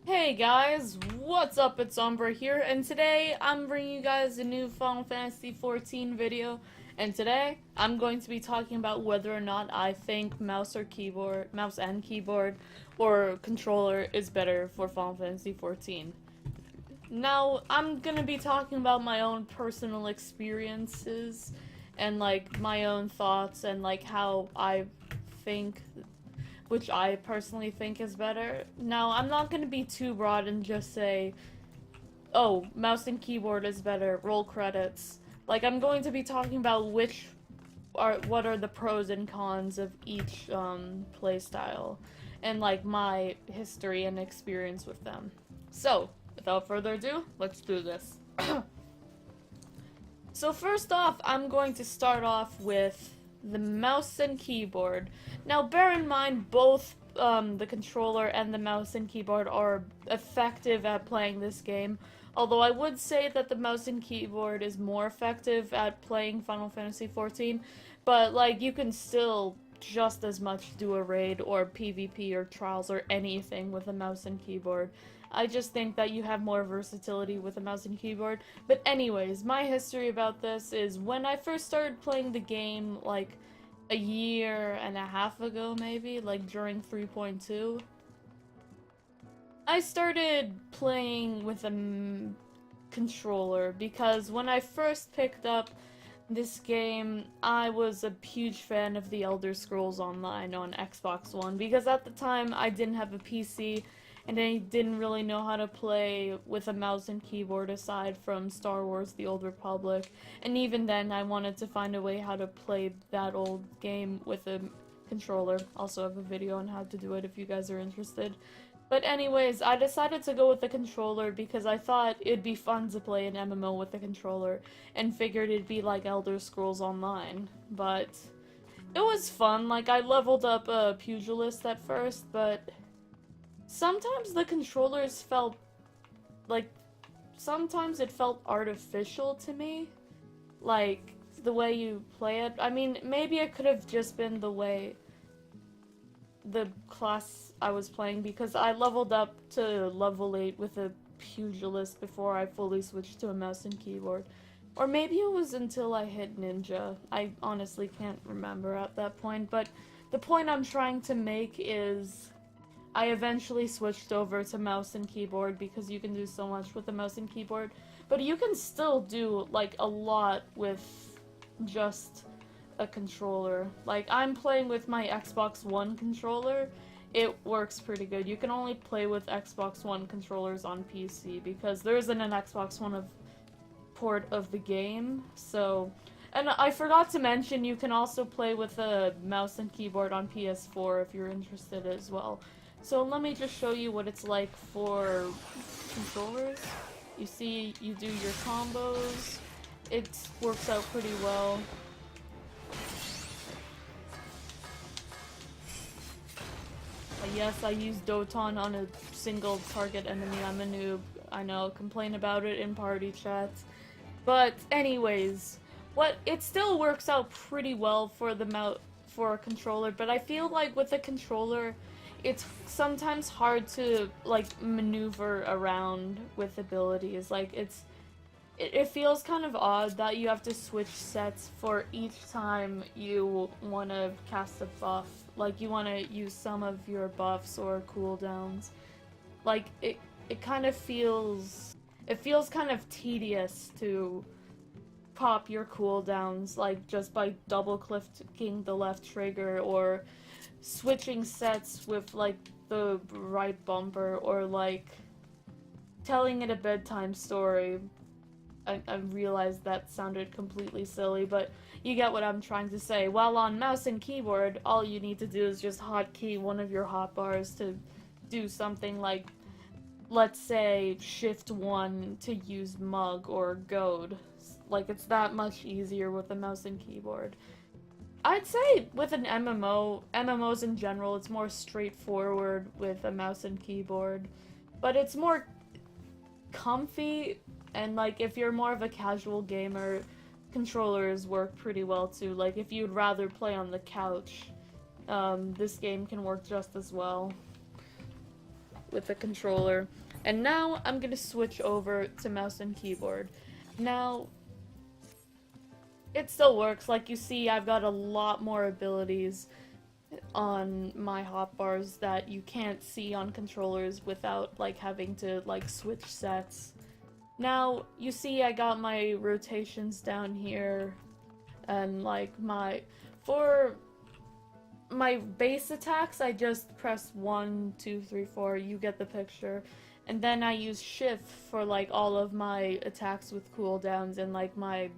Hey guys, what's up? It's Umbruhh here, and today I'm bringing you guys a new Final Fantasy XIV video, and today I'm going to be talking about whether or not I think mouse and keyboard, or controller is better for Final Fantasy XIV. Now, I'm gonna be talking about my own personal experiences, and like my own thoughts, and like how I think which I personally think is better. Now, I'm not going to be too broad and just say, oh, mouse and keyboard is better, roll credits. Like, I'm going to be talking about what are the pros and cons of each playstyle, and like my history and experience with them. So, without further ado, let's do this. So first off, I'm going to start off with the mouse and keyboard. Now, bear in mind, both the controller and the mouse and keyboard are effective at playing this game. Although I would say that the mouse and keyboard is more effective at playing Final Fantasy XIV, but like you can still just as much do a raid or PvP or trials or anything with a mouse and keyboard. I just think that you have more versatility with a mouse and keyboard. But anyways, my history about this is when I first started playing the game, like a year and a half ago maybe, like during 3.2, I started playing with a controller because when I first picked up this game, I was a huge fan of the Elder Scrolls Online on Xbox One because at the time I didn't have a PC and I didn't really know how to play with a mouse and keyboard aside from Star Wars The Old Republic, and even then I wanted to find a way how to play that old game with a controller. Also have a video on how to do it if you guys are interested. But anyways, I decided to go with the controller because I thought it'd be fun to play an MMO with the controller, and figured it'd be like Elder Scrolls Online. But it was fun. Like, I leveled up a pugilist at first, but sometimes the controllers felt like, sometimes it felt artificial to me. Like, the way you play it. I mean, maybe it could have just been the way the class I was playing, because I leveled up to level 8 with a pugilist before I fully switched to a mouse and keyboard. Or maybe it was until I hit ninja. I honestly can't remember at that point, but the point I'm trying to make is I eventually switched over to mouse and keyboard because you can do so much with a mouse and keyboard, but you can still do like a lot with just a controller. Like, I'm playing with my Xbox One controller. It works pretty good. You can only play with Xbox One controllers on PC because there isn't an Xbox One port of the game, so... And I forgot to mention, you can also play with a mouse and keyboard on PS4 if you're interested as well. So let me just show you what it's like for controllers. You see, you do your combos. It works out pretty well. Yes, I use Doton on a single target enemy. I'm a noob. I know, complain about it in party chats. But anyways, it still works out pretty well for for a controller, but I feel like with a controller, it's sometimes hard to like maneuver around with abilities. Like, it feels kind of odd that you have to switch sets for each time you want to cast a buff. Like, you want to use some of your buffs or cooldowns. Like, it kind of feels... It feels kind of tedious to pop your cooldowns, like, just by double-clicking the left trigger, or switching sets with, like, the right bumper, or, like, telling it a bedtime story. I realized that sounded completely silly, but you get what I'm trying to say. While on mouse and keyboard, all you need to do is just hotkey one of your hotbars to do something like, let's say, Shift 1 to use Mug or Goad. Like, it's that much easier with a mouse and keyboard. I'd say with an MMOs in general, it's more straightforward with a mouse and keyboard. But it's more comfy, and like, if you're more of a casual gamer, controllers work pretty well too. Like, if you'd rather play on the couch, this game can work just as well. with a controller. And now I'm gonna switch over to mouse and keyboard. Now, it still works. Like you see, I've got a lot more abilities on my hotbars that you can't see on controllers without like having to like switch sets. Now, you see I got my rotations down here, and like for my base attacks, I just press 1, 2, 3, 4, you get the picture. And then I use shift for like all of my attacks with cooldowns and like my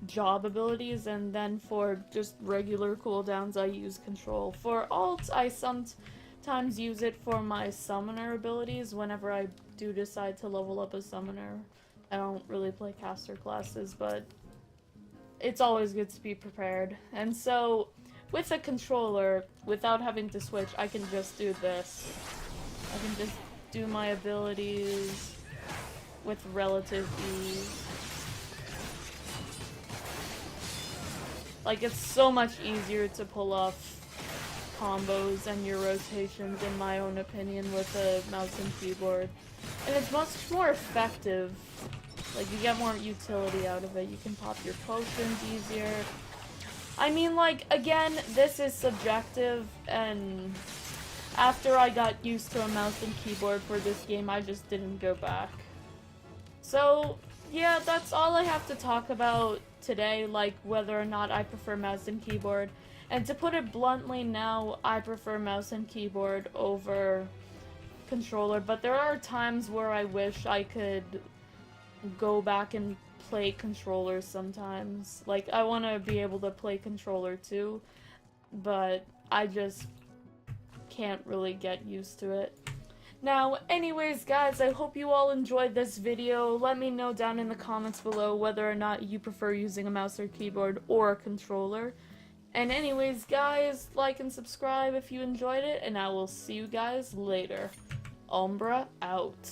job abilities, and then for just regular cooldowns I use control. For alt, I sometimes use it for my summoner abilities whenever I do decide to level up a summoner. I don't really play caster classes, but it's always good to be prepared. And so, with a controller, without having to switch, I can just do this. I can just do my abilities with relative ease. Like, it's so much easier to pull off combos and your rotations, in my own opinion, with a mouse and keyboard. And it's much more effective. Like, you get more utility out of it. You can pop your potions easier. I mean, like, again, this is subjective, and after I got used to a mouse and keyboard for this game, I just didn't go back. So, yeah, that's all I have to talk about today, like whether or not I prefer mouse and keyboard. And to put it bluntly, now I prefer mouse and keyboard over controller, but there are times where I wish I could go back and play controller sometimes. Like, I want to be able to play controller too, but I just can't really get used to it. Now, anyways, guys, I hope you all enjoyed this video. Let me know down in the comments below whether or not you prefer using a mouse or keyboard or a controller. And anyways, guys, like and subscribe if you enjoyed it, and I will see you guys later. Umbruhh out.